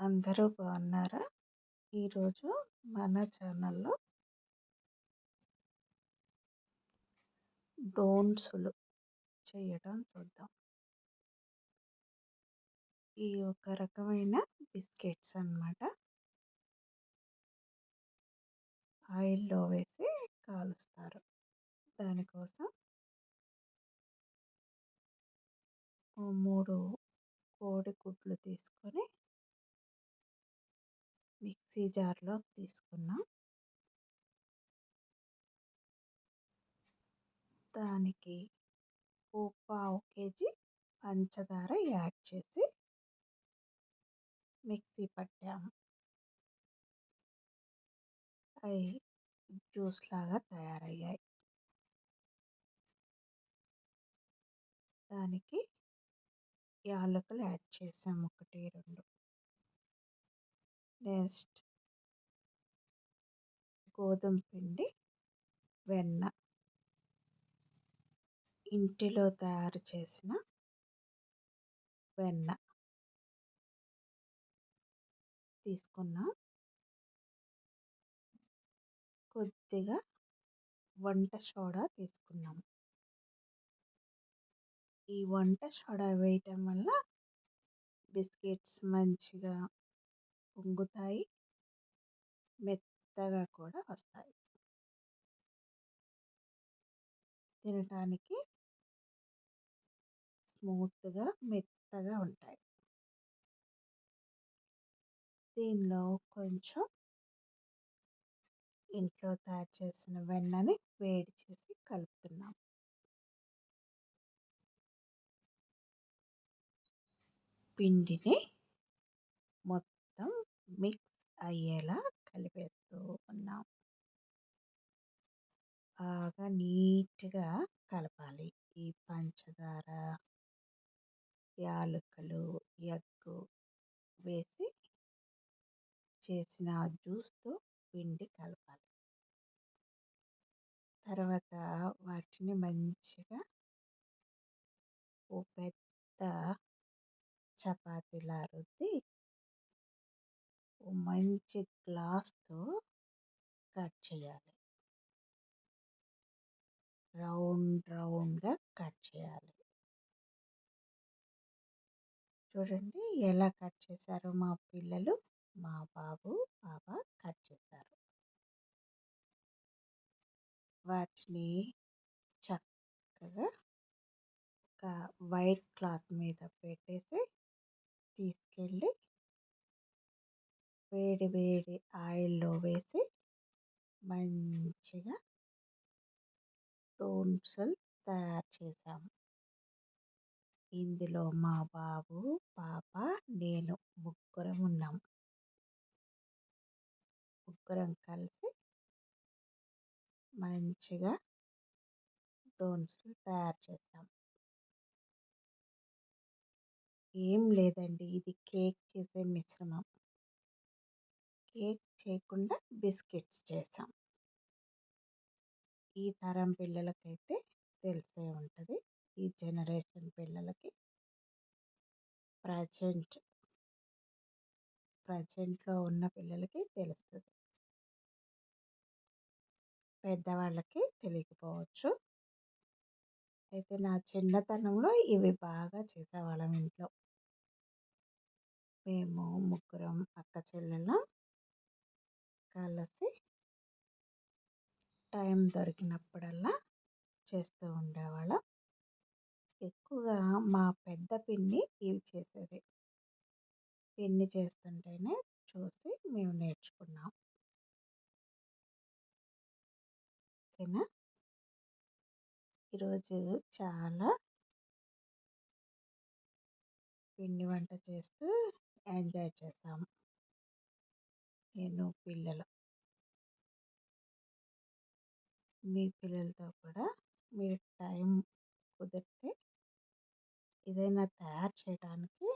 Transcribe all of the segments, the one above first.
అందరూ బాగున్నారా? ఈరోజు మన ఛానల్‌లో డోన్సులు చేయడం చూద్దాం. ఈ ఒక రకమైన బిస్కెట్స్ అన్నమాట. ఆయిల్‌లో వేసి కాలుస్తారు. దానికోసం 3 కోడి గుడ్లు తీసుకొని మిక్సీ జార్‌లోకి తీసుకున్నాం. దానికి ఓ పావు కేజీ పంచదార యాడ్ చేసి మిక్సీ పట్టాము. అవి జ్యూస్ లాగా తయారయ్యాయి. దానికి యాలకులు యాడ్ చేసాము 1, 2. నెక్స్ట్ గోధుమ పిండి, వెన్న, ఇంటిలో తయారు చేసిన వెన్న తీసుకున్నాం. కొద్దిగా వంట సోడా తీసుకున్నాం. ఈ వంట సోడా వేయటం వల్ల బిస్కెట్స్ మంచిగా పొంగుతాయి, మెత్తగా కూడా వస్తాయి. తినటానికి స్మూత్గా మెత్తగా ఉంటాయి. దీనిలో కొంచెం ఇంట్లో తయారు చేసిన వెన్నని వేడి చేసి కలుపుతున్నాం. పిండిని మొత్తం మిక్స్ అయ్యేలా కలిపేస్తూ ఉన్నాం. బాగా నీట్‌గా కలపాలి. ఈ పంచదార, యాలకులు, ఎగ్గు వేసి చేసిన జ్యూస్‌తో పిండి కలపాలి. తర్వాత వాటిని మంచిగా ఓ పెద్ద చపాతీలా రుద్ది ఓ మంచి గ్లాస్‌తో కట్ చేయాలి. రౌండ్‌గా కట్ చేయాలి. చూడండి ఎలా కట్ చేశారో మా పిల్లలు, మా బాబు, పాప కట్ చేశారు. వాటిని చక్కగా ఒక వైట్ క్లాత్ మీద పెట్టేసి తీసుకెళ్ళి వేడి వేడి ఆయిల్‌లో వేసి మంచిగా డోన్సులు తయారు చేశాము. ఇందులో మా బాబు, పాప, నేను ముగ్గురం ఉన్నాం. ముగ్గురం కలిసి మంచిగా డోన్సులు తయారు చేసాం. ఏం లేదండి, ఇది కేక్ చేసే మిశ్రమం. కేక్ చేయకుండా బిస్కెట్స్ చేసాం. ఈ తరం పిల్లలకైతే తెలిసే ఉంటుంది. ఈ జనరేషన్ పిల్లలకి ప్రజెంట్లో ఉన్న పిల్లలకి తెలుస్తుంది. పెద్దవాళ్ళకి తెలియకపోవచ్చు. అయితే నా చిన్నతనంలో ఇవి బాగా చేసేవాళ్ళం ఇంట్లో. మేము ముగ్గురం అక్క చెల్లెళ్ళం కలిసి టైం దొరికినప్పుడల్లా చేస్తూ ఉండేవాళ్ళం. ఎక్కువగా మా పెద్ద పిన్ని ఇవి చేసేది. పిన్ని చేస్తుంటేనే చూసి మేము నేర్చుకున్నాం. ఓకేనా? ఈరోజు చాలా పిండి వంట చేస్తూ ఎంజాయ్ చేసాము. నేను, పిల్లలు. మీ పిల్లలతో కూడా మీరు టైం కుదిరితే ఏదైనా తయారు చేయడానికి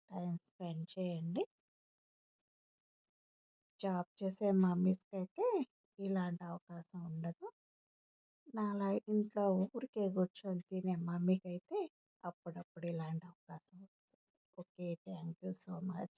టైం స్పెండ్ చేయండి. జాబ్ చేసే మమ్మీస్కి అయితే ఇలాంటి అవకాశం ఉండదు. నాలా ఇంట్లో ఊరికే కూర్చొని తినే మమ్మీకి అయితే అప్పుడప్పుడు ఇలాంటి అవకాశం వస్తుంది. Okay, thank you so much.